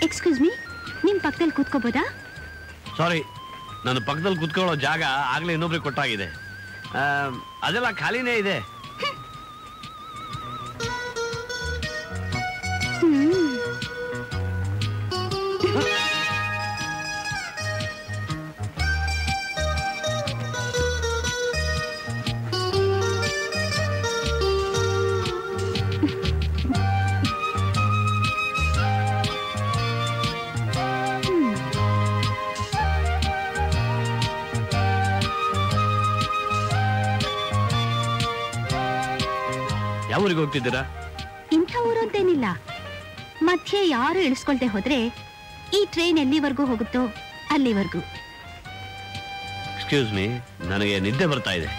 Excuse me, ನಿಮ್ ಪಕ್ಕದಲ್ಲಿ ಕೂತ್ಕೋಬೋದಾ? ಸಾರಿ, ನನ್ನ ಪಕ್ಕದಲ್ಲಿ ಕೂತ್ಕೊಳ್ಳೋ ಜಾಗ ಆಗ್ಲೇ ಇನ್ನೊಬ್ರಿಗೆ ಕೊಟ್ಟಾಗಿದೆ. ಅದೆಲ್ಲ ಖಾಲಿನೇ ಇದೆ. ಯಾವ ಊರಿಗೆ ಹೋಗ್ತಿದ್ದೀರಾ? ಇಂಥ ಊರು ಅಂತೇನಿಲ್ಲ, ಮಧ್ಯೆ ಯಾರು ಇಳಿಸ್ಕೊಳ್ದೆ ಹೋದ್ರೆ ಈ ಟ್ರೈನ್ ಎಲ್ಲಿವರೆಗೂ ಹೋಗುತ್ತೋ ಅಲ್ಲಿವರೆಗೂ. ಎಕ್ಸ್ಕ್ಯೂಸ್ ಮೀ, ನನಗೆ ನಿದ್ದೆ ಬರ್ತಾ ಇದೆ.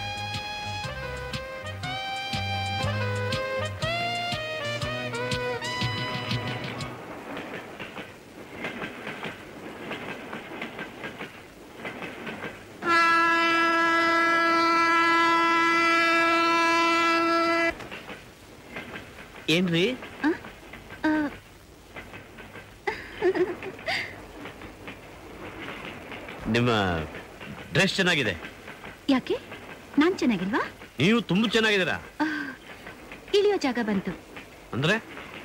ಏನ್ರಿ? ನಿಮ್ಮ ಡ್ರೆಸ್ ಚೆನ್ನಾಗಿದೆ. ಯಾಕೆ, ನಾನ್ ಚೆನ್ನಾಗಿಲ್ವಾ? ನೀವು ತುಂಬಾ ಚೆನ್ನಾಗಿದ್ದೀರಾ. ಇಳಿಯೋ ಜಾಗ ಬಂತು ಅಂದ್ರೆ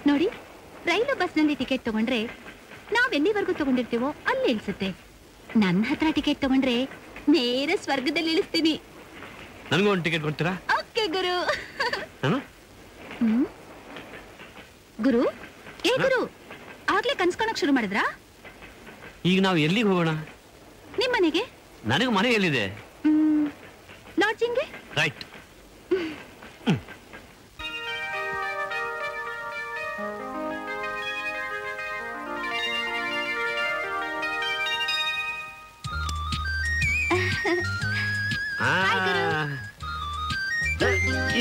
ನೋಡಿ, ರೈಲು ಬಸ್ನಲ್ಲಿ ಟಿಕೆಟ್ ತಗೊಂಡ್ರೆ ನಾವೆಲ್ಲಿವರೆಗೂ ತಗೊಂಡಿರ್ತೀವೋ ಅಲ್ಲಿ ಇಳಿಸುತ್ತೆ. ನನ್ನ ಹತ್ರ ಟಿಕೆಟ್ ತಗೊಂಡ್ರೆ ನೇರ ಸ್ವರ್ಗದಲ್ಲಿ ಇಳಿಸ್ತೀನಿ. ನನಗೂ ಒಂದು ಟಿಕೆಟ್ ಕೊಡ್ತೀರಾ? ಓಕೆ ಗುರು. ಗುರು, ಏ ಗುರು, ಆಗ್ಲೇ ಕನ್ಸ್ಕೊಳಕ್ ಶುರು ಮಾಡಿದ್ರಾ? ಈಗ ನಾವು ಎಲ್ಲಿಗೆ ಹೋಗೋಣ? ನಿಮ್ ಮನೆಗೆ. ನನಗೆ ಮನೆ ಎಲ್ಲಿದೆ? ಲಾಡ್ಜಿಂಗ್ಗೆ. ರೈಟ್.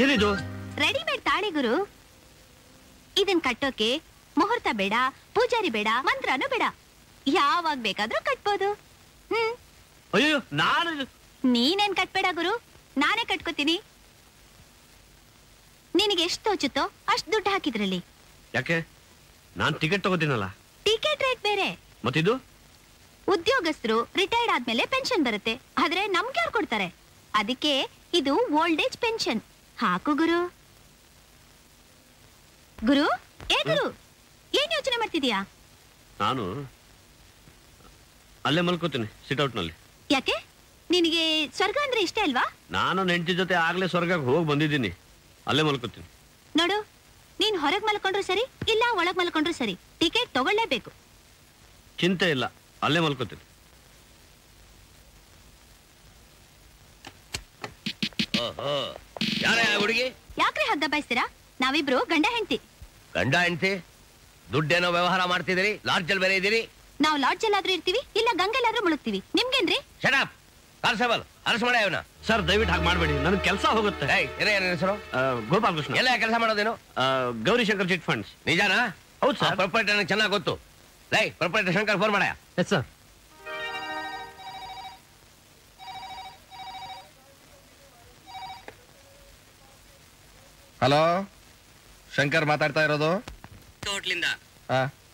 ಏನಿದು? ರೆಡಿಮೇಡ್ ತಾಳಿ ಗುರು. ಇದನ್ ಕಟ್ಟೋಕೆ ಮುಹೂರ್ತ ಬೇಡ, ಪೂಜಾರಿ ಬೇಡ, ಮಂತ್ರನೂ ಬೇಡ, ಯಾವಾಗ ಬೇಕಾದ್ರೂ ಕಟ್ಬೋದು. ಅಯ್ಯೋ, ನಾನು ನೀನೇನ್ ಕಟ್ಬೇಡ ಗುರು, ನಾನೇ ಕಟ್ಕೋತೀನಿ. ನಿನಗೆ ಎಷ್ಟು ತೋಚುತ್ತೋ ಅಷ್ಟು ದುಡ್ಡು ಹಾಕಿದ್ರಲ್ಲಿ. ಯಾಕೆ? ನಾನ್ ಟಿಕೆಟ್ ತಗೋತೀನಲ್ಲ. ಟಿಕೆಟ್ ರೇಟ್ ಬೇರೆ. ಮತ್ತಿದು? ಉದ್ಯೋಗಸ್ಥರು ರಿಟೈರ್ಡ್ ಆದ್ಮೇಲೆ ಪೆನ್ಷನ್ ಬರುತ್ತೆ, ಆದ್ರೆ ನಮ್ಗೆ ಯಾರು ಕೊಡ್ತಾರೆ? ಅದಕ್ಕೆ ಇದು ಓಲ್ಡ್ ಏಜ್ ಪೆನ್ಷನ್. ಹಾಕು ಗುರು. ಗುರು, ಏ ಗುರು, ಏನ್ ಯೋಚನೆ ಮಾಡ್ತಿದೀಯಾ? ನಾನು ಅಲ್ಲೇ ಮಲ್ಕೋತೀನಿ, ಸಿಟ್ಔಟ್ ನಲ್ಲಿ. ಯಾಕೆ, ನಿನಗೆ ಸ್ವರ್ಗ ಅಂದ್ರೆ ಇಷ್ಟ ಅಲ್ವಾ? ನಾನು ಹೆಂಡತಿ ಜೊತೆ ಆಗ್ಲೇ ಸ್ವರ್ಗಕ್ಕೆ ಹೋಗಿ ಬಂದಿದ್ದೀನಿ, ಅಲ್ಲೇ ಮಲ್ಕೋತೀನಿ. ನೋಡು, ನೀನ್ ಹೊರಗ್ ಮಲ್ಕೊಂಡ್ರು ಸರಿ, ಇಲ್ಲ ಒಳಗ್ ಮಲ್ಕೊಂಡ್ರು ಸರಿ, ಟಿಕೆಟ್ ತಗೊಳ್ಳೇಬೇಕು. ಚಿಂತೆ ಇಲ್ಲ, ಅಲ್ಲೇ ಮಲ್ಕೋತೀನಿ. ಯಾರೇ ಹುಡುಗಿ? ಯಾಕ್ರೆ ಹಗ್ಗ ಬಾಯಿಸ್ತೀರಾ? ನಾವಿಬ್ರು ಗಂಡ ಹೆಂಡತಿ. ಗಂಡ ಹೆಂಡತಿ? ದುಡ್ಡೇನೋ ವ್ಯವಹಾರ ಮಾಡ್ತಿದ್ದೀರಿ, ಲಾಡ್ಜಲ್ಲಿ ಬೇರೆ ಇದ್ದೀರಿ. ನಾವು ಲಾಡ್ಜ್ ಎಲ್ಲಾದ್ರೂ ಇರ್ತೀವಿ, ಇಲ್ಲ ಗಂಗೆಲ್ಲಾದ್ರೂ ಮುಳುಗ್ತೀವಿ. ನಿಮ್ಗೇನ್ರಿ? ಶಟ್ ಕಾನ್ಸ್ಟೇಬಲ್, ಅರೆಸ್ಟ್ ಮಾಡಿ ಅವನ. ಸರ್, ದಯವಿಟ್ಟು ಹಾಗೆ ಮಾಡಬೇಡಿ, ನನಗೆ ಕೆಲಸ ಹೋಗುತ್ತೆ. ಏನ ಹೆಸರು? ಗೋಪಾಲ್ ಕೃಷ್ಣ. ಎಲ್ಲ ಕೆಲಸ ಮಾಡೋದೇನು? Gowrishankar chit funds. ನಿಜಾನಾ? ಹೌದು ಸರ್. ಪ್ರೊಪರೇಟರ್ ನನಗೆ ಚೆನ್ನಾಗಿ ಗೊತ್ತು. ಪ್ರೊಪರೇಟರ್ ಶಂಕರ್ ಫೋನ್ ಮಾಡಯ. Yes sir. ಹಲೋ, ಶಂಕರ್ ಮಾತಾಡ್ತಾ ಇರೋದು. ಹೋಟ್ಲಿಂದ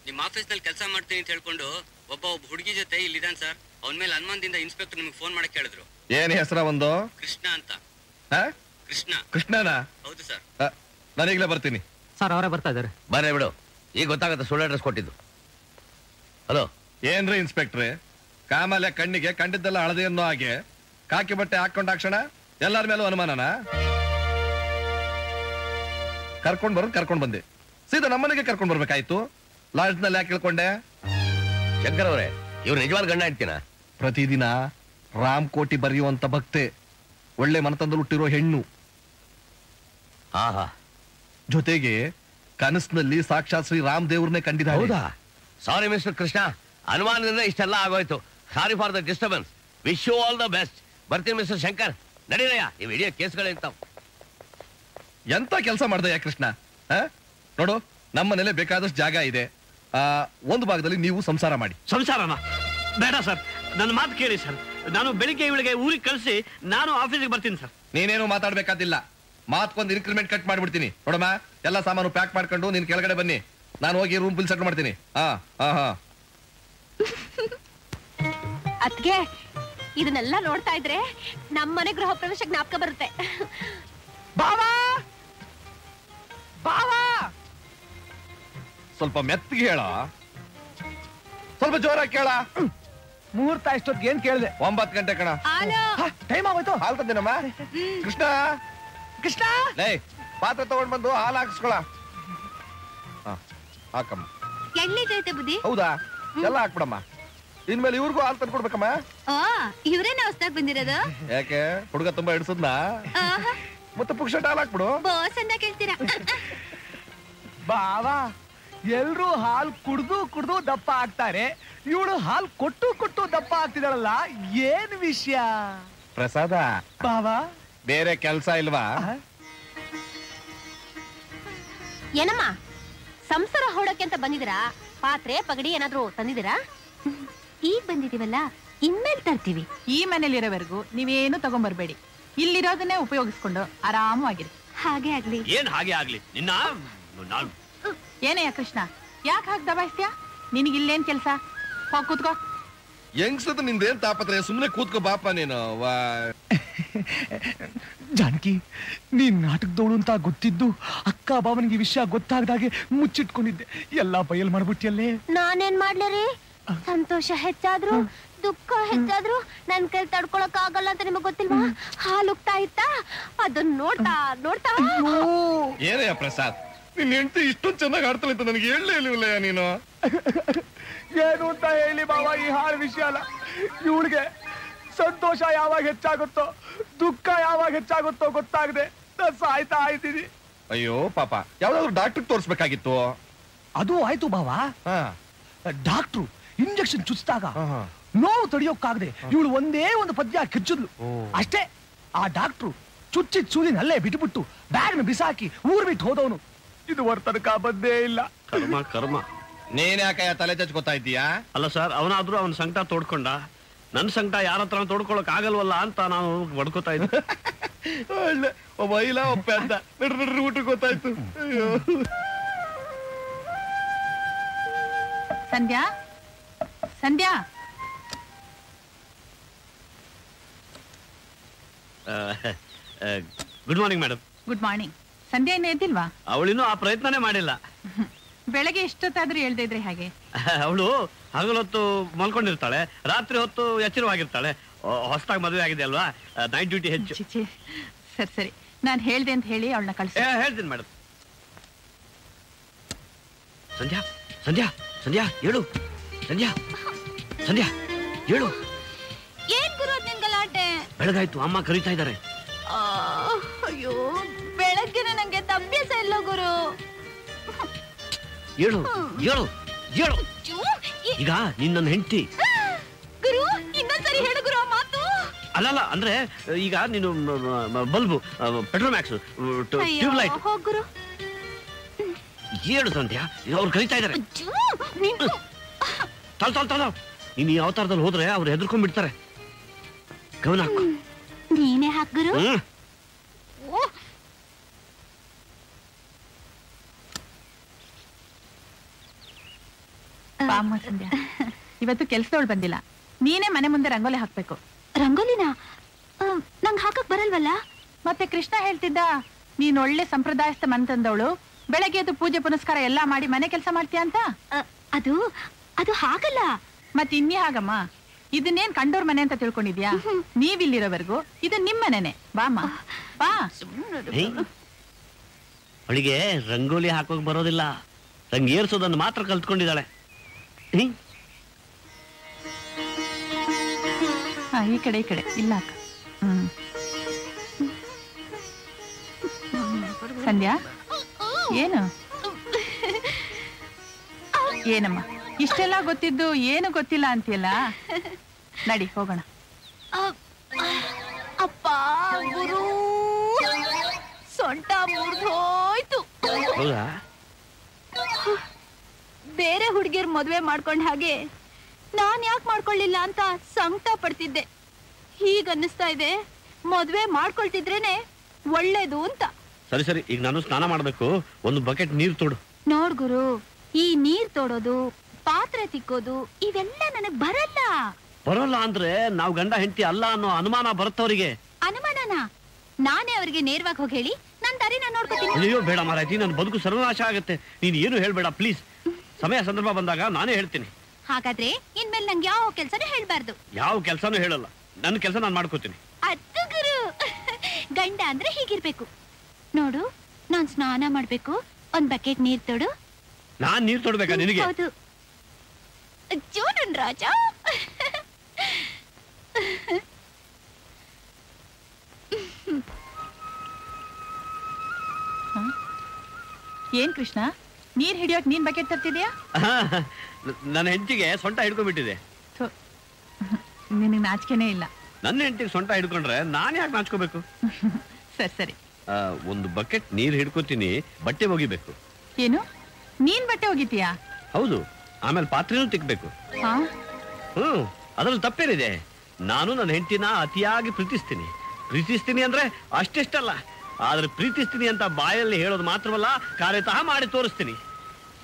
ನಿಮ್ಮ ಆಫೀಸ್ ನಲ್ಲಿ ಕೆಲಸ ಮಾಡ್ತೀನಿ ಅಂತ ಹೇಳ್ಕೊಂಡು ಒಬ್ಬ ಹುಡುಗಿ ಜೊತೆ ಇಲ್ಲಿದ್ದಾನೆ ಸರ್. ಅವನ ಮೇಲೆ ಅನುಮಾನದಿಂದ ಇನ್ಸ್ಪೆಕ್ಟರ್ ನಿಮಗೆ ಫೋನ್ ಮಾಡಕ್ಕೆ ಹೇಳಿದ್ರು. ಏನ್ ಹೆಸರ ಒಂದು? ಕೃಷ್ಣ ಅಂತ. ಕೃಷ್ಣ. ಕೃಷ್ಣನಾ? ಹೌದು ಸರ್. ನಾನೀಗ್ಲೇ ಬರ್ತೀನಿ. ಸರ್, ಅವರೇ ಬರ್ತಾ ಇದ್ದಾರೆ. ಬರ್ರಿ ಬಿಡು, ಈಗ ಗೊತ್ತಾಗುತ್ತೆ ಸುಳ್ಳು ಅಡ್ರೆಸ್ ಕೊಟ್ಟಿದ್ದು. ಹಲೋ. ಏನ್ರಿ ಇನ್ಸ್ಪೆಕ್ಟ್ರೆ, ಕಾಮಲೆ ಕಣ್ಣಿಗೆ ಕಂಡಿದ್ದೆಲ್ಲ ಹಳದಿ ಅನ್ನೋ ಹಾಗೆ ಕಾಕಿ ಬಟ್ಟೆ ಹಾಕೊಂಡಾಕ್ಷಣ ಎಲ್ಲರ ಮೇಲೂ ಅನುಮಾನನಾ? ಕರ್ಕೊಂಡ್ ಬಂದೆ, ಸೀದಾ ನಮ್ಮನೆಗೆ ಕರ್ಕೊಂಡ್ ಬರ್ಬೇಕಾಯ್ತು. ಲಾಡ್ಜ್ ನಲ್ಲಿ ಯಾಕೆ ಕೇಳ್ಕೊಂಡೆ? ಶಂಕರ್ ಅವರೇ, ಇವ್ರು ನಿಜವಾದ ಗಂಡ ಹೇಳ್ತೀನ? ಪ್ರತಿದಿನ ರಾಮ್ ಕೋಟಿ ಬರೆಯುವಂತ ಭಕ್ತೆ, ಒಳ್ಳೆ ಮನತಂದಲ್ಲಿ ಹುಟ್ಟಿರೋ ಹೆಣ್ಣು. ಜೊತೆಗೆ ಕನಸಿನಲ್ಲಿ ಸಾಕ್ಷಾತ್ ಶ್ರೀ ರಾಮ್ ದೇವ್ರನ್ನೇ ಕಂಡಿದ್ದಾರೆ. ಹೌದಾ? ಸಾರಿ ಮಿಸ್ಟರ್ ಕೃಷ್ಣ, ಅನುಮಾನದಿಂದ ಇಷ್ಟೆಲ್ಲ ಆಗೋಯ್ತು. Sorry for the disturbance. Wish you all the best. ಬರ್ತೀನಿ ಮಿಸ್ಟರ್ ಶಂಕರ್. ನಡೀರಯ್ಯ, ಈ ವಿಡಿಯೋ ಕೇಸ್ಗಳೇಂತಾವ್. ಎಂತ ಕೆಲಸ ಮಾಡ್ದಯ್ಯ ಕೃಷ್ಣ? ನೋಡು, ನಮ್ಮನೇಲೆ ಬೇಕಾದಷ್ಟು ಜಾಗ ಇದೆ. ಒಂದು ಭಾಗದಲ್ಲಿ ನೀವು ಸಂಸಾರ ಮಾಡಿ. ಸಂಸಾರನ ಬೇಡ ಸರ್, ನನ್ನ ಮಾತು ಕೇಳಿ ಸರ್. ನಾನು ಬೆಳಿಗ್ಗೆ ಇವಳಿಗೆ ಊರಿಗೆ ಕಳಿಸಿ ನಾನು ಆಫೀಸಿಗೆ ಬರ್ತೀನಿ ಸರ್. ನೀನೇನು ಮಾತಾಡ್ಬೇಕಾದಿಲ್ಲ, ಮಾತ್ಕೊಂದು ಇನ್ಕ್ರಿಮೆಂಟ್ ಕಟ್ ಮಾಡ್ಬಿಡ್ತೀನಿ. ನೋಡಮ್ಮ, ಎಲ್ಲ ಸಾಮಾನು ಪ್ಯಾಕ್ ಮಾಡ್ಕೊಂಡು ನೀನ್ ಕೆಳಗಡೆ ಬನ್ನಿ. ನಾನು ಹೋಗಿ ರೂಮ್ ಬಿಲ್ ಸೆಟ್ ಮಾಡ್ತೀನಿ. ಹಾ ಹಾ ಹಾ. ಅದ್ಗೆ ಇದನ್ನೆಲ್ಲ ನೋಡ್ತಾ ಇದ್ರೆ ನಮ್ಮನೆ ಗೃಹ ಪ್ರವೇಶ ಜ್ಞಾಪಕ ಬರುತ್ತೆ. ಬಾವಾ ಬಾವಾ, ಸ್ವಲ್ಪ ಮೆತ್ತಿಗೆ ಹೇಳ, ಸ್ವಲ್ಪ ಜೋರಾಗಿ ಕೇಳ. ಮುಹೂರ್ತ ಇಷ್ಟೊತ್ತಿಗೆ ಏನ್ ಕೇಳಿದೆ? 9 ಗಂಟೆ ಕಣ. ಟೈಮ್ ಆಗೋಯ್ತು. ಹಾಲು ತಂದೇನಮ್ಮ. ಕೃಷ್ಣ ಕೃಷ್ಣ, ಲೇ ಪಾತ್ರೆ ತಗೊಂಡ್ ಬಂದು ಹಾಲು ಹಾಕಿಸ್ಕೊಳ. ಹಾಕಮ್ಮ. ಎಳ್ಳಿದೈತೆ ಬುದ್ಧಿ. ಹೌದಾ? ಎಲ್ಲ ಹಾಕ್ಬಿಡಮ್ಮ. ಇನ್ಮೇಲೆ ಇವ್ರಿಗೂ ಹಾಲು ತಂದು ಕೊಡ್ಬೇಕಮ್ಮ. ಇವ್ರೇನ ಹೊಸ್ದಾಗ್ ಬಂದಿರೋದು? ಯಾಕೆ ಹುಡುಗ ತುಂಬಾ ಹಿಡಿಸದ್ನ? ಮತ್ತೆ ಪುಕ್ಷಟ ಹಾಲು ಹಾಕ್ಬಿಡು. ಬೋಸ್ ಅಂತ ಕೇಳ್ತೀರಾ? ಬಾವಾ, ಎಲ್ರು ಹಾಲ್ ಕುಡ್ದು ಕುಡ್ದು ದಪ್ಪ ಆಗ್ತಾರೆ, ಇವಳು ಹಾಲ್ ಕೊಟ್ಟು ಕೊಟ್ಟು ದಪ್ಪ ಆಗ್ತಿದಾಳಲ್ಲ, ಏನ್ ವಿಷಯ? ಪ್ರಸಾದ ಬಾವಾ, ಬೇರೆ ಕೆಲ್ಸ ಇಲ್ವಾ? ಏನಮ್ಮ ಸಂಸಾರ ಹೊಡಕ್ಕೆ ಅಂತ ಬಂದಿದ್ದೀರಾ? ಪಾತ್ರೆ ಪಗಡಿ ಏನಾದ್ರೂ ತಂದಿದ್ದೀರಾ? ಈಗ ಬಂದಿದೀವಲ್ಲ, ಇನ್ಮೇಲೆ ತರ್ತೀವಿ. ಈ ಮನೇಲಿರೋವರೆಗೂ ನೀವೇನು ತಗೊಂಡ್ಬರ್ಬೇಡಿ, ಇಲ್ಲಿರೋದನ್ನೇ ಉಪಯೋಗಿಸ್ಕೊಂಡು ಆರಾಮವಾಗಿರಿ. ಹಾಗೆ ಆಗ್ಲಿ. ಏನ್ ಹಾಗೆ ಆಗ್ಲಿ? ನಿನ್ನ ಏನಯ್ಯ ಕೃಷ್ಣ, ಯಾಕೆ ಹಾಗೆ ದಬಾಯಿಸ್ತೀಯ? ನಿನಗಿಲ್ಲೇನ್ ಕೆಲ್ಸ? ಹೋಗ್ ಕೂತ್ಕೋ. ಹೆಂಗ್ಸದ ನಿಂದೇನ್ ತಾಪತ್ರೆ, ಸುಮ್ನೆ ಕೂತ್ಕೋ ಬಾಪ ನೀನು. ಜಾನಕಿ, ನೀನ್ ನಾಟಕದವಳು ಅಂತ ಗೊತ್ತಿದ್ದು ಅಕ್ಕ ಬಾವನಿಗೆ ವಿಷಯ ಗೊತ್ತಾಗದಾಗೆ ಮುಚ್ಚಿಟ್ಕೊಂಡಿದ್ದೆ. ಎಲ್ಲಾ ಬಯಲ್ ಮಾಡ್ಬಿಟ್ಟಿಯಲ್ಲೇ. ನಾನೇನ್ ಮಾಡ್ಲಿ? ಸಂತೋಷ ಹೆಚ್ಚಾದ್ರು ದುಃಖ ಹೆಚ್ಚಾದ್ರು ನನ್ ಕೈ ತಡ್ಕೊಳಕ್ ಆಗಲ್ಲ ಅಂತ ನಿಮಗ್ ಗೊತ್ತಿಲ್ವಾ? ಹಾಲುಗ್ತಾ ಇತ್ತಾ, ಅದನ್ನ ನೋಡ್ತಾ ನೋಡ್ತಾ. ಏನಯ್ಯ ಪ್ರಸಾದ್, ನಿನ್ ಹೆಂಡತಿ ಇಷ್ಟೊಂದು ಚೆನ್ನಾಗಿ ಆಡ್ತಾಳೆ ಅಂತ ನನಗೆ ಹೇಳಲೇ ಇಲ್ವಲ್ಲಯ್ಯ ನೀನು. ಏನು ಅಂತ ಹೇಳಿ ಬಾವ, ಈ ಹಾಳು ವಿಷಯ ಅಲ್ಲ. ಇವಳಿಗೆ ಸಂತೋಷ ಯಾವಾಗ ಹೆಚ್ಚಾಗುತ್ತೋ, ದುಃಖ ಯಾವಾಗ ಹೆಚ್ಚಾಗುತ್ತೋ ಗೊತ್ತಾಗದೆ ನಾನು ಸಾಯ್ತಾ ಇದ್ದೀನಿ. ಅಯ್ಯೋ ಪಾಪ, ಯಾವ್ದಾದ್ರು ಡಾಕ್ಟರ್ ತೋರಿಸ್ಬೇಕಾಗಿತ್ತು. ಅದು ಆಯ್ತು ಬಾವ. ಡಾಕ್ಟ್ರು ಇಂಜೆಕ್ಷನ್ ಚುಚ್ಚಿದಾಗ ನೋವು ತಡೆಯೋಕ್ಕಾಗದೆ ಇವಳು ಒಂದೇ ಒಂದು ಪದ್ಯ ಕಿಚ್ಚಿದ್ಲು ಅಷ್ಟೇ. ಆ ಡಾಕ್ಟ್ರು ಚುಚ್ಚಿದ್ ಸೂದಿನ ಅಲ್ಲೇ ಬಿಟ್ಬಿಟ್ಟು ಬ್ಯಾಗ್ನ ಬಿಸಾಕಿ ಊರ್ ಬಿಟ್ಟು ಹೋದವನು ಇದುವರೆ ತನಕ ಬಂದೇ ಇಲ್ಲ. ಕರ್ಮ ಕರ್ಮ. ನೀನ್ ಯಾಕೆ ತಲೆ ಚಚ್ಕೋತಾ ಇದ್ದೀಯಾ? ಅಲ್ಲ ಸರ್, ಅವನಾದ್ರೂ ಅವನ ಸಂಕಟ ತೋಡ್ಕೊಂಡ, ನನ್ನ ಸಂಕಟ ಯಾರ ಹತ್ರ ತೋಡ್ಕೊಳಕ್ ಆಗಲ್ವಲ್ಲ ಅಂತ ನಾನು ಬಡ್ಕೋತಾ ಇದ್ದೆ. ಒಳ್ಳೆ ಒಬ್ಬ ಇಲ್ಲ ಒಪ್ಪ ಅಂತ ನಡ್ರಿ ಊಟಕ್ಕೆ ಗೊತ್ತಾಯ್ತು. ಅಯ್ಯೋ Sandhya, Sandhya, good morning madam. Good morning. Sandhya ಇನ್ನು ಎದ್ದಿಲ್ವಾ? ಅವಳಿನ್ನೂ ಆ ಪ್ರಯತ್ನನೇ ಮಾಡಿಲ್ಲ. ಬೆಳಗ್ಗೆ ಎಷ್ಟೊತ್ತಾದ್ರೂ ಹೇಳ್ತಾ ಇದ್ರೆ ಹಾಗೆ? ಅವಳು ಹಗಲೊತ್ತು ಮಲ್ಕೊಂಡಿರ್ತಾಳೆ, ರಾತ್ರಿ ಹೊತ್ತು ಎಚ್ಚರವಾಗಿರ್ತಾಳೆ. ಹೊಸದಾಗಿ ಮದುವೆ ಆಗಿದೆ ಅಲ್ವಾ, ನೈಟ್ ಡ್ಯೂಟಿ ಹೆಚ್ಚು. ಸರಿ ಸರಿ, ನಾನು ಹೇಳ್ದೆ ಅಂತ ಹೇಳಿ ಅವಳನ್ನ ಕಳಿಸಿ. ಹೇಳ್ತೀನಿ ಮೇಡಮ್. ಸಂಧ್ಯಾ ಸಂಧ್ಯಾ ಸಂಧ್ಯಾ ಹೇಳು. ಸಂಧ್ಯಾ ಸಂಧ್ಯಾ ಹೇಳು. ಏನ್ ಗುರು ನಿನ್ ಗಲಾಟೆ? ಬೆಳಗಾಯ್ತು, ಅಮ್ಮ ಕರೀತಾ ಇದ್ದಾರೆ. ಅಯ್ಯೋ, ಬೆಳಗ್ಗೆನೆ ನಂಗೆ ಅಭ್ಯಾಸ ಇಲ್ಲ ಗುರು. ಹೇಳು ಹೇಳು ಹೇಳು. ಈಗ ನಿನ್ನ ಹೆಂಡತಿ. ಗುರು ಇನ್ನೊಂದ್ಸರಿ ಹೇಳು ಗುರು ಆ ಮಾತು. ಅಲ್ಲಲ್ಲ, ಅಂದ್ರೆ ಈಗ ನೀನು ಬಲ್ಬು, ಪೆಟ್ರೋಮ್ಯಾಕ್ಸ್, ಟ್ಯೂಬ್ಲೈಟ್. ಹೋಗುರು ಹೇಳು ಸಂಧ್ಯಾ, ಈಗ ಅವ್ರು ಕರೀತಾ ಇದ್ದಾರೆ. ತಳ ನೀನು ಈ ಅವತಾರದಲ್ಲಿ ಹೋದ್ರೆ ಅವ್ರು ಹೆದರ್ಕೊಂಡ್ಬಿಡ್ತಾರೆ. ಗಮನ ಹಾಕು. ನೀನೇ ಹಾಕುರು. ಬಾಮ್ಮ ಸಂಧ್ಯಾ, ಇವತ್ತು ಕೆಲ್ಸದವಳು ಬಂದಿಲ್ಲ, ನೀನೇ ಮನೆ ಮುಂದೆ ರಂಗೋಲಿ ಹಾಕ್ಬೇಕು. ರಂಗೋಲಿನ ನಂಗೆ ಹಾಕಕ್ ಬರಲ್ವಲ್ಲ? ಮತ್ತೆ ಕೃಷ್ಣ ಹೇಳ್ತಿದ್ದ, ನೀನ್ ಒಳ್ಳೆ ಸಂಪ್ರದಾಯಸ್ಥ ಮನೆ ತಂದವಳು, ಬೆಳಗ್ಗೆ ಅದು ಪೂಜೆ ಪುನಸ್ಕಾರ ಎಲ್ಲಾ ಮಾಡಿ ಮನೆ ಕೆಲಸ ಮಾಡ್ತೀಯ ಅಂತ. ಅದು ಅದು ಹಾಗಲ್ಲ. ಮತ್ತೆ ಇನ್ನೇ ಹಾಗಮ್ಮ, ಇದನ್ನೇನ್ ಕಂಡೋರ್ ಮನೆ ಅಂತ ತಿಳ್ಕೊಂಡಿದ್ಯಾ? ನೀವಿಲ್ಲಿರೋವರೆಗೂ ಇದು ನಿಮ್ ಮನೆನೆ. ಬಾಮ್ಮ ಬಾ. ಅವಳಿಗೆ ರಂಗೋಲಿ ಹಾಕೋಕ್ ಬರೋದಿಲ್ಲ, ರಂಗೇರ್ಸೋದನ್ನು ಮಾತ್ರ ಕಲ್ತ್ಕೊಂಡಿದ್ದಾಳೆ. ಈ ಕಡೆ ಈ ಕಡೆ ಇಲ್ಲ ಅಕ್ಕ. ಸಂಧ್ಯಾ, ಏನು ಏನಮ್ಮ ಇಷ್ಟೆಲ್ಲ ಗೊತ್ತಿದ್ದು ಏನು ಗೊತ್ತಿಲ್ಲ ಅಂತೀಯಲ್ಲ? ನಡಿ ಹೋಗೋಣ. ಅಪ್ಪ ಗುರು, ಸೊಂಟ ಮುರಿದೋಯ್ತು. ಹೌದಾ? ಬೇರೆ ಹುಡುಗಿಯರ್ ಮದ್ವೆ ಮಾಡ್ಕೊಂಡ ಹಾಗೆ ನಾನ್ ಯಾಕೆ ಮಾಡ್ಕೊಳ್ಳಿಲ್ಲ ಅಂತ ಸಂಕಟ ಪಡ್ತಿದ್ದೆ. ಹೀಗ ಅನ್ನಿಸ್ತಾ ಇದೆ, ಮದ್ವೆ ಮಾಡ್ಕೊಳ್ತಿದ್ರೇನೆ ಒಳ್ಳೇದು ಅಂತ. ಸರಿ ಸರಿ, ಈಗ ನಾನು ಸ್ನಾನ ಮಾಡ್ಬೇಕು, ಒಂದು ಬಕೆಟ್ ನೀರು ತೋಡು. ನೋಡ್ ಗುರು, ಈ ನೀರ್ ತೋಡೋದು, ಪಾತ್ರೆ ತಿಕ್ಕೋದು ಇವೆಲ್ಲ ನನಗ್ ಬರಲ್ಲ. ಬರೋಲ್ಲ ಅಂದ್ರೆ ನಾವು ಗಂಡ ಹೆಂಡತಿ ಅಲ್ಲ ಅನ್ನೋ ಅನುಮಾನ ಬರುತ್ತವರಿಗೆ. ಅನುಮಾನನ ನಾನೇ ಅವ್ರಿಗೆ ನೇರವಾಗಿ ಹೋಗಿ ಹೇಳಿ ನನ್ ದಾರಿ ನಾನು ನೋಡ್ಕೊತೀನಿ. ಅಯ್ಯೋ ಬೇಡ ಮಾರಾಯ್ತಿ, ನನ್ನ ಬದುಕು ಸರ್ವನಾಶ ಆಗುತ್ತೆ. ನೀನು ಏನು ಹೇಳ್ಬೇಡ ಪ್ಲೀಸ್. ಸಮಯ ಸಂದರ್ಭ ಬಂದಾಗ ನಾನೇ ಹೇಳ್ತೀನಿ. ಹಾಗಾದ್ರೆ ಇನ್ಮೇಲೆ ನಂಗೆ ಯಾವ ಕೆಲ್ಸನೂ ಹೇಳ್ಬಾರ್ದು. ಯಾವ ಕೆಲ್ಸನೂ ಹೇಳಲ್ಲ, ನನ್ನ ಕೆಲಸ ನಾನು ಮಾಡ್ಕೋತೀನಿ. ಅದು ಗುರು. ಗಂಡ ಅಂದ್ರೆ ಹೀಗಿರ್ಬೇಕು ನೋಡು. ನಾನ್ ಸ್ನಾನ ಮಾಡ್ಬೇಕು, ಒಂದ್ ಬಕೆಟ್ ನೀರ್ ತೊಡು. ನಾನ್ ನೀರ್ ತೊಡ್ಬೇಕಾ ನಿನಗೆ? ಹೌದು. ಜೋನನ್ ರಾಜ. ಏನ್ ಕೃಷ್ಣ, ನೀರ್ ಹಿಡಿಯೋಕ್ ನೀನ್ ಬಕೆಟ್ ತರ್ತಿದ್ಯಾ? ನನ್ನ ಹೆಂಡತಿಗೆ ಸೊಂಟ ಹಿಡ್ಕೊಂಡ್ಬಿಟ್ಟಿದೆ. ನಿನಗೆ ನಾಚಿಕೆನೇ ಇಲ್ಲ. ನನ್ನ ಹೆಂಡತಿಗೆ ಸೊಂಟ ಹಿಡ್ಕೊಂಡ್ರೆ ನಾನು ಯಾಕೆ ನಾಚ್ಕೋಬೇಕು? ಸರಿ ಸರಿ. ಒಂದು ಬಕೆಟ್ ನೀರ್ ಹಿಡ್ಕೋತೀನಿ, ಬಟ್ಟೆ ಒಗಿಬೇಕು. ಏನು, ನೀನ್ ಬಟ್ಟೆ ಒಗಿತೀಯಾ? ಹೌದು, ಆಮೇಲೆ ಪಾತ್ರೆನೂ ತಿಕ್ಬೇಕು. ಅದ್ರಲ್ಲಿ ತಪ್ಪೇನಿದೆ? ನಾನು ನನ್ನ ಹೆಂಡತಿನ ಅತಿಯಾಗಿ ಪ್ರೀತಿಸ್ತೀನಿ ಅಂದ್ರೆ ಅಷ್ಟೆಷ್ಟಲ್ಲ, ಆದ್ರೆ ಪ್ರೀತಿಸ್ತೀನಿ ಅಂತ ಬಾಯಲ್ಲಿ ಹೇಳೋದು ಮಾತ್ರವಲ್ಲ, ಕಾರ್ಯತಃ ಮಾಡಿ ತೋರಿಸ್ತೀನಿ.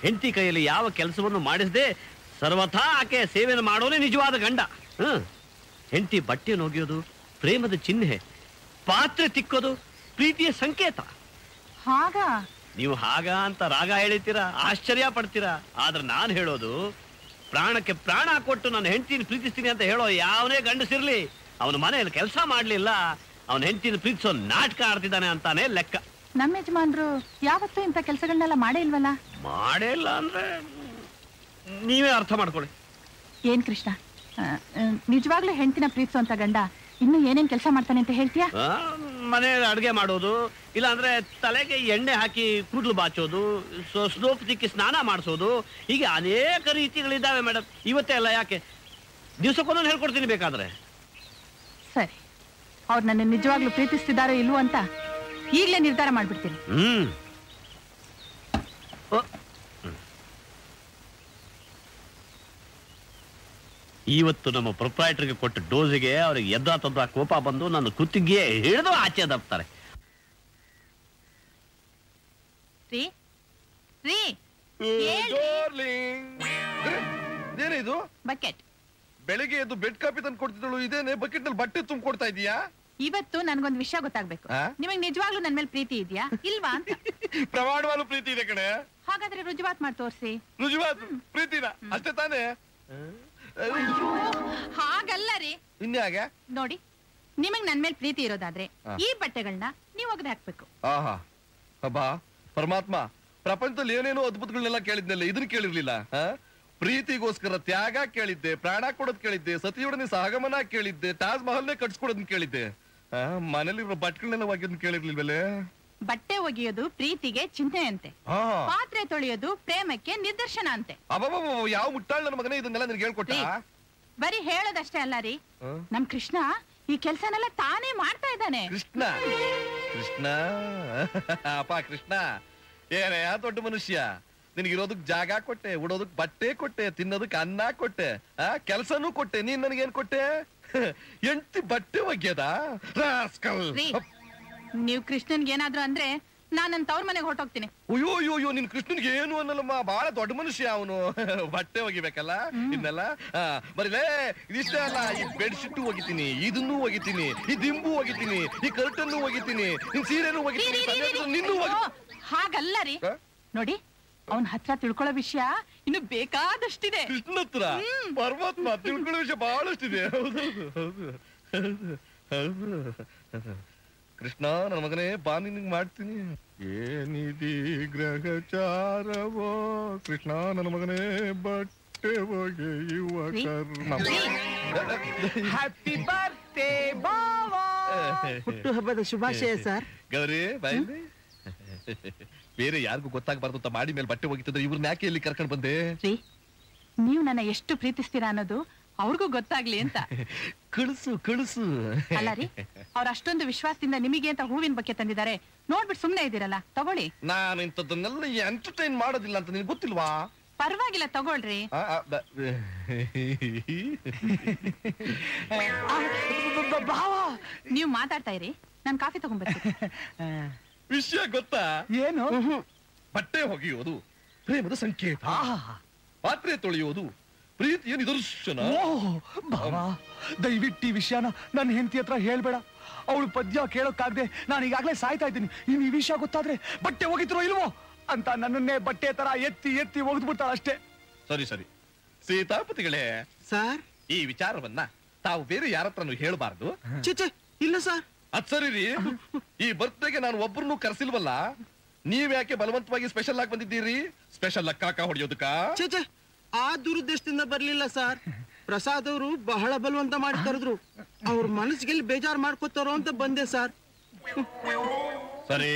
ಹೆಂಡತಿ ಕೈಯಲ್ಲಿ ಯಾವ ಕೆಲಸವನ್ನು ಮಾಡಿಸದೆ ಸರ್ವಥಾ ಆಕೆ ಸೇವೆಯನ್ನು ಮಾಡೋನೇ ನಿಜವಾದ ಗಂಡ. ಹೆಂಡತಿ ಬಟ್ಟೆ ಒಗೆಯೋದು ಪ್ರೇಮದ ಚಿಹ್ನೆ, ಪಾತ್ರೆ ತಿಕ್ಕೋದು ಪ್ರೀತಿಯ ಸಂಕೇತ. ಹಾಗ ನೀವು ಹಾಗ ಅಂತ ರಾಗ ಹೇಳಿತೀರಾ, ಆಶ್ಚರ್ಯ ಪಡ್ತೀರಾ. ಆದ್ರೆ ನಾನು ಹೇಳೋದು, ಪ್ರಾಣಕ್ಕೆ ಪ್ರಾಣ ಕೊಟ್ಟು ನನ್ನ ಹೆಂಡತಿನ ಪ್ರೀತಿಸ್ತೀನಿ ಅಂತ ಹೇಳೋ ಯಾವನೇ ಗಂಡಸಿರ್ಲಿ, ಅವನ ಮನೆಯಲ್ಲಿ ಕೆಲಸ ಮಾಡ್ಲಿಲ್ಲ, ಅವನ ಹೆಂಡತಿನ ಪ್ರೀತಿಸೋ ನಾಟಕ ಆಡ್ತಿದ್ದಾನೆ ಅಂತಾನೆ ಲೆಕ್ಕ. ನಮ್ಮ ಯಜಮಾನ್ರು ಯಾವತ್ತೂ ಇಂಥ ಕೆಲಸಗಳನ್ನೆಲ್ಲ ಮಾಡೇ ಇಲ್ವಲ್ಲ? ಮಾಡೇ ಇಲ್ಲ ಅಂದ್ರೆ ನೀವೇ ಅರ್ಥ ಮಾಡ್ಕೊಳ್ಳಿ. ಏನ್ ಕೃಷ್ಣ, ನಿಜವಾಗ್ಲೂ ಹೆಂಡತಿನ ಪ್ರೀತಿಸುವಂತ ಗಂಡ ಇನ್ನು ಏನೇನ್ ಕೆಲಸ ಮಾಡ್ತಾನೆ ಅಂತ ಹೇಳ್ತೀಯಾ? ಮನೆಯಲ್ಲಿ ಅಡುಗೆ ಮಾಡೋದು, ಇಲ್ಲಾಂದ್ರೆ ತಲೆಗೆ ಎಣ್ಣೆ ಹಾಕಿ ಕೂದಲು ಬಾಚೋದು, ಸೋಪ್ ತಿಕ್ಕಿ ಸ್ನಾನ ಮಾಡಿಸೋದು, ಹೀಗೆ ಅನೇಕ ರೀತಿಗಳಿದ್ದಾವೆ ಮೇಡಮ್. ಇವತ್ತೇ ಅಲ್ಲ, ಯಾಕೆ ದಿವಸಕ್ಕೊಂದೊಂದು ಹೇಳ್ಕೊಡ್ತೀನಿ ಬೇಕಾದ್ರೆ. ಸರಿ, ಅವ್ರು ನನ್ನ ನಿಜವಾಗ್ಲೂ ಪ್ರೀತಿಸ್ತಿದಾರೋ ಇಲ್ವೋ ಅಂತ ಈಗಲೇ ನಿರ್ಧಾರ ಮಾಡ್ಬಿಡ್ತೀನಿ. ಇವತ್ತು ನಮ್ಮ ಪ್ರೊಪ್ರೈಟರ್ಗೆ ಕೊಟ್ಟ ಡೋಸಿಗೆ ಅವ್ರಿಗೆ ಎದ್ದ ತದ್ದ ಕೋಪ ಬಂದು ನನ್ನ ಕುತ್ತಿಗೆ ಹಿಡಿದು ಆಚೆ ದಪ್ತಾರೆ. ಏನಿದು ಬಕೆಟ್ ಬೆಳಿಗ್ಗೆ ಎದ್ದು ಬೆಡ್ ಕಾಪಿ ತಂದು ಕೊಡ್ತಿದ್ದಳು, ಇದೇನೆ ಬಕೆಟ್ ನಲ್ಲಿ ಬಟ್ಟೆ ತುಂಬ ಕೊಡ್ತಾ ಇದೀಯಾ? ಇವತ್ತು ನನ್ಗೊಂದು ವಿಷಯ ಗೊತ್ತಾಗ್ಬೇಕು. ನಿಮಗ್ ನಿಜವಾಗ್ಲೂ ನನ್ ಮೇಲೆ ಪ್ರೀತಿ ಇದೆಯಾ ಇಲ್ವಾ ಅಂತ. ಪ್ರಮಾಣವಾದ ಪ್ರೀತಿ ಇದೆ ಕಣೆ. ಹಾಗಾದ್ರೆ ರುಜುವಾತ್ ಮಾಡಿ ತೋರಿಸಿ. ರುಜುವಾತ್ ಪ್ರೀತಿನ ಅಷ್ಟೇ ತಾನೇ? ಹಾಗಲ್ಲ ರೀ. ಇನ್ಯಾಗೆ ನೋಡಿ, ನಿಮಗ್ ನನ್ ಮೇಲೆ ಪ್ರೀತಿ ಇರೋದಾದ್ರೆ ಈ ಬಟ್ಟೆಗಳನ್ನ ನೀವ್ ಒಗ್ದು ಹಾಕ್ಬೇಕು. ಆಹಾ ಅಬ್ಬಾ ಪರಮಾತ್ಮ, ಪ್ರಪಂಚದಲ್ಲಿ ಏನೇನೋ ಅದ್ಭುತಗಳನ್ನೆಲ್ಲ ಕೇಳಿದ್ನಲ್ಲ, ಇದನ್ನ ಕೇಳಿರ್ಲಿಲ್ಲ. ಪ್ರೀತಿಗೋಸ್ಕರ ತ್ಯಾಗ ಕೇಳಿದ್ದೆ, ಪ್ರಾಣ ಕೊಡೋದ್ ಕೇಳಿದ್ದೆ, ಸತಿಯೊಡನೆ ಸಹಗಮನ ಕೇಳಿದ್ದೆ, ತಾಜ್ ಮಹಲ್ನೇ ಕಟ್ಸ್ಕೊಡೋದನ್ನ ಕೇಳಿದ್ದೆ. ಮನೇಲಿರೋ ಬಟ್ಟೆಗಳನ್ನೆಲ್ಲ ಒಗೆಯೋದನ್ನ ಕೇಳಿರ್ಲಿಲ್ವಲ್ಲೇ? ಬಟ್ಟೆ ಒಗೆಯೋದು ಪ್ರೀತಿಗೆ ಚಿಹ್ನೆ ಅಂತೆ, ಪಾತ್ರೆ ತೊಳೆಯೋದು ಪ್ರೇಮಕ್ಕೆ ನಿದರ್ಶನ ಅಂತೆ. ಅಬ್ಬಬ್ಬ, ಯಾವ ಮುಟ್ಟಾಳ ನನ್ನ ಮಗನೇ ಇದನ್ನೆಲ್ಲ ನಿನ್ಗೆ ಹೇಳ್ಕೊಟ್ಟ? ಬರೀ ಹೇಳೋದಷ್ಟೇ ಅಲ್ಲ ರೀ, ನಮ್ ಕೃಷ್ಣ ಈ ಕೆಲ್ಸನೆಲ್ಲ ತಾನೇ ಮಾಡ್ತಾ ಇದ್ದಾನೆ. ಕೃಷ್ಣ ಕೃಷ್ಣ ಅಪ್ಪ ಕೃಷ್ಣ ಏನೇ ದೊಡ್ಡ ಮನುಷ್ಯ, ನಿನಗಿರೋದಕ್ ಜಾಗ ಕೊಟ್ಟೆ, ಉಡೋದಕ್ ಬಟ್ಟೆ ಕೊಟ್ಟೆ, ತಿನ್ನೋದಕ್ ಅನ್ನ ಕೊಟ್ಟೆ, ಕೆಲ್ಸನೂ ಕೊಟ್ಟೆ, ನೀನ್ ನನಗೇನ್ ಕೊಟ್ಟೆ? ಎಂಟಿ ಬಟ್ಟೆ ಒಗ್ಯದ? ನೀವ್ ಕೃಷ್ಣನ್ಗೆ ಏನಾದ್ರು ಅಂದ್ರೆ ನಾನ್ ನನ್ ತವ್ರ ಮನೆಗೆ ಹೊರಟೋಗ್ತೀನಿ. ಅಯ್ಯೋ ಅಯ್ಯೋ ಅಯ್ಯೋ, ನಿನ್ ಕೃಷ್ಣನ್ಗೆ ಏನು ಅನ್ನಲ್ಲಮ್ಮ, ಬಹಳ ದೊಡ್ಡ ಮನುಷ್ಯ ಅವನು. ಬಟ್ಟೆ ಒಗಿಬೇಕಲ್ಲ ಇನ್ನೆಲ್ಲ. ಬರೀಲೇ ಇದಿಷ್ಟೇ ಅಲ್ಲ, ಈ ಬೆಡ್ ಶೀಟ್ ಒಗಿತೀನಿ, ಇದನ್ನೂ ಒಗಿತೀನಿ, ಈ ದಿಂಬು ಒಗಿತೀನಿ, ಈ ಕರ್ಟನ್ನು ಒಗಿತೀನಿ, ನಿನ್ ಸೀರೆನೂ ಒಗಿತೀನಿ, ನಿನ್ನೂ ಹಾಗಲ್ಲ ರೀ. ನೋಡಿ, ಅವನ್ ಹತ್ರ ತಿಳ್ಕೊಳ್ಳೋ ವಿಷಯ ಇನ್ನು ಬೇಕಾದಷ್ಟಿದೆ. ಕೃಷ್ಣ ಹತ್ರ ಪರಮಾತ್ಮ ತಿಳ್ಕೊಳ್ಳೋ ವಿಷಯ ಬಹಳಷ್ಟಿದೆ. ಹೌದೌದು ಹೌದು ಹೌದು. ಕೃಷ್ಣ ನನ್ನ ಮಗನೇ, ಬಾ ನಿನಗ್ ಮಾಡ್ತೀನಿ. ಏನಿದಿ ಗ್ರಹಚಾರವೋ ಕೃಷ್ಣ ನನ್ನ ಮಗನೇ, ಬಟ್ಟೆ ಒಗೆಯುವ ಕರ್ಮ. ಹ್ಯಾಪಿ ಬರ್ತ್ಡೇ ಬಾವಾ. ಹುಟ್ಟು ಹಬ್ಬದ ಶುಭಾಶಯ ಸರ್. ಗೌರಿ ಬಾಯಿ, ಬೇರೆ ಯಾರಿಗೂ ಗೊತ್ತಾಗಬಾರ್ದು ಅಂತ ಮಾಡಿ ಮೇಲೆ ಬಟ್ಟೆ ಒಗಿತಿದ್ರೆ ಇವ್ರನ್ನ ಯಾಕೆ ಇಲ್ಲಿ ಕರ್ಕೊಂಡು ಬಂದೆ? ನೀವು ನನ್ನ ಎಷ್ಟು ಪ್ರೀತಿಸ್ತೀರಾ ಅನ್ನೋದು ಅವ್ರಿಗೂ ಗೊತ್ತಾಗ್ಲಿ ಅಂತ. ಕಳಿಸು ಕಳಿಸು. ಅಲ್ಲ ರೀ, ಅವ್ರ ಅಷ್ಟೊಂದು ವಿಶ್ವಾಸದಿಂದ ನಿಮಗೆ ಅಂತ ಹೂವಿನ ಬಗ್ಗೆ ತಂದಿದ್ದಾರೆ, ನೋಡ್ಬಿಟ್ಟು ಸುಮ್ನೆ ಇದ್ದೀರಲ್ಲ, ತಗೊಳ್ಳಿ. ನಾನು ಇಂಥದ್ದನ್ನೆಲ್ಲ ಎಂಟರ್ಟೈನ್ ಮಾಡೋದಿಲ್ಲ ಅಂತ ನಿನ್ಗೆ ಗೊತ್ತಿಲ್ವಾ? ಪರವಾಗಿಲ್ಲ, ತಗೊಳ್ರಿ. ನೀವು ಮಾತಾಡ್ತಾ ಇರಿ, ನಾನ್ ಕಾಫಿ ತಗೊಂಡ್ಬರ್ತೀನಿ. ವಿಷಯ ಗೊತ್ತಾ? ಏನು? ಬಟ್ಟೆ ಒಗೆಯೋದು ಪ್ರೇಮದ ಸಂಕೇತ. ಪಾತ್ರೆ ತೊಳೆಯೋದು ಪ್ರೀತಿಯ ನಿದರ್ಶನ. ಬಾವಾ, ದಯವಿಟ್ಟು ಈ ವಿಷಯನ ನನ್ನ ಹೆಂಡತಿ ಹತ್ರ ಹೇಳ್ಬೇಡ. ಅವಳು ಪದ್ಯ ಕೇಳೋಕ್ಕಾಗದೆ ನಾನು ಈಗಾಗಲೇ ಸಾಯ್ತಾ ಇದ್ದೀನಿ. ಇನ್ನು ಈ ವಿಷಯ ಗೊತ್ತಾದ್ರೆ ಬಟ್ಟೆ ಹೋಗಿದ್ರೋ ಇಲ್ವೋ ಅಂತ ನನ್ನನ್ನೇ ಬಟ್ಟೆ ತರ ಎತ್ತಿ ಎತ್ತಿ ಒಗೆದ್ಬಿಡ್ತಾಳ ಅಷ್ಟೇ. ಸರಿ ಸರಿ ಸೀತಾಪತಿಗಳೇ, ಸರ್ ಈ ವಿಚಾರವನ್ನ ತಾವು ಬೇರೆ ಯಾರ ಹತ್ರನೂ ಹೇಳ್ಬಾರ್ದು. ಚಿಚೆ ಇಲ್ಲ ಸರ್. ಅದ್ ಸರಿ ರೀ, ಈ ಬರ್ತ್ಡೇಗೆ ನಾನು ಒಬ್ಬರನ್ನು ಕರೆಸಿಲ್ವಲ್ಲ, ನೀವ್ ಯಾಕೆ ಬಲವಂತವಾಗಿ ಸ್ಪೆಷಲ್ ಆಗಿ ಬಂದಿದ್ದೀರಿ? ಸ್ಪೆಷಲ್ ಆಗಿ ಕಾಕ ಹೊಡೆಯೋದಕ್ಕ? ಚಿಚೆ ಆ ದುರುದ್ದೇಶದಿಂದ ಬರ್ಲಿಲ್ಲ ಸರ್. ಪ್ರಸಾದ್ ಅವರು ಬಹಳ ಬಲವಂತ ಮಾಡಿ ಕರೆದ್ರು. ಅವ್ರ ಮನಸ್ಸಿಗೆ ಬೇಜಾರು ಮಾಡ್ಕೋತಾರೋ ಅಂತ ಬಂದೆ ಸರ್. ಸರಿ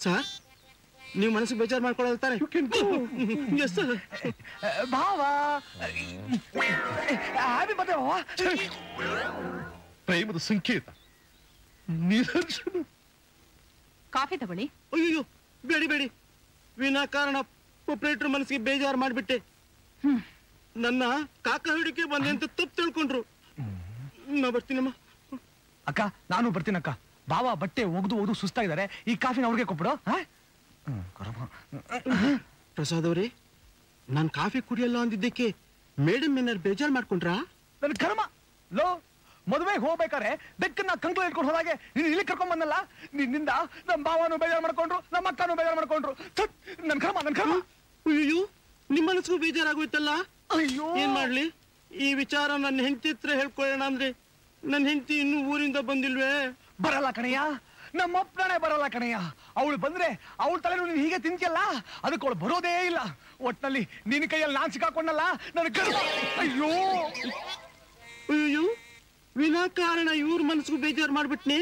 ಸರ್, ನೀವು ಮನಸ್ಸಿಗೆ ಬೇಜಾರು ಮಾಡ್ಕೊಳ್ಳೋತಾರೆ. ಬಾವಾ, ಹ್ಯಾಪಿ ಬರ್ತ್ಡೇ ಬಾವಾ. ಪ್ರೇಮದ ಸಂಕೇತ ನಿದರ್ಶನ. ಕಾಫಿ ತಗೊಳ್ಳಿ. ಅಯ್ಯೋ ಬೇಡಿ ಬೇಡಿ, ವಿನಾಕಾರಣ ಪ್ರೊಪ್ರೈಟರ್ ಮನಸ್ಸಿಗೆ ಬೇಜಾರು ಮಾಡಿಬಿಟ್ಟೆ. ನನ್ನ ಕಾಕ ಹಿಡಿಕೆ ಬಂದೆ ಅಂತ ತಪ್ಪು ತಿಳ್ಕೊಂಡ್ರು. ನಾ ಬರ್ತೀನಮ್ಮ. ಅಕ್ಕ ನಾನು ಬರ್ತೀನಕ್ಕ. ಬಾವಾ ಬಟ್ಟೆ ಒಗ್ದು ಸುಸ್ತಾಗಿದ್ದಾರೆ. ಈ ಕಾಫಿನ ಅವ್ರಿಗೆ ಕೊಟ್ಬಿಡು. ಪ್ರಸಾದ್ ಅವರೇ, ನಾನ್ ಕಾಫಿ ಕುಡಿಯಲ್ಲ ಅಂದಿದ್ದಕ್ಕೆ ಮೇಡಮ್ ಏನಾರು ಬೇಜಾರು ಮಾಡ್ಕೊಂಡ್ರಾ? ನನ್ ಕರ್ಮ. ಲೋ, ಮದುವೆಗೆ ಹೋಗ್ಬೇಕಾರೆ ಬೆಕ್ಕನ್ನ ಕಂಕ್ಳು ಇಟ್ಕೊಂಡು ಹೋದಾಗೆ ನೀನು ಇಲ್ಲಿ ಕರ್ಕೊಂಡ್ ಬಂದಲ್ಲ. ನಿನ್ನಿಂದ ನಮ್ಮ ಬಾವನು ಬೇಜಾರು ಮಾಡ್ಕೊಂಡ್ರು, ನಮ್ಮ ಅಕ್ಕನೂ ಬೇಜಾರು ಮಾಡ್ಕೊಂಡ್ರು. ನನ್ ಕರ್ಮ. ಅಯ್ಯೋ, ನಿಮ್ ಮನಸ್ಸಿಗೂ ಬೇಜಾರಾಗೋಯ್ತಲ್ಲ. ಅಯ್ಯೋ, ಏನ್ ಮಾಡ್ಲಿ? ಈ ವಿಚಾರ ನನ್ನ ಹೆಂಡತಿ ಹತ್ರ ಹೇಳ್ಕೊಳ್ಳೋಣ ಅಂದ್ರೆ ನನ್ನ ಹೆಂಡತಿ ಇನ್ನೂ ಊರಿಂದ ಬಂದಿಲ್ವೇ? ಬರಲ್ಲ ಕಣಯ್ಯ, ನಮ್ಮಪ್ಪನೇ ಬರಲ್ಲ ಕಣಯ್ಯ. ಅವಳು ಬಂದ್ರೆ ಅವಳ ತಲೆ ನೀನು ಹೀಗೆ ತಿಂತಿಯಲ್ಲ, ಅದಕ್ಕೆ ಅವಳು ಬರೋದೇ ಇಲ್ಲ. ಒಟ್ನಲ್ಲಿ ನಿನ್ನ ಕೈಯಲ್ಲಿ ನಾನ್ ಸಿಕ್ಕಾಕೊಂಡಲ್ಲ, ನನ್ನ ಕರ್ಮ. ಅಯ್ಯೋ ವಿನಾಕಾರಣ ಇವ್ರ ಮನಸ್ಸಿಗೂ ಬೇಜಾರು ಮಾಡ್ಬಿಟ್ನಿ.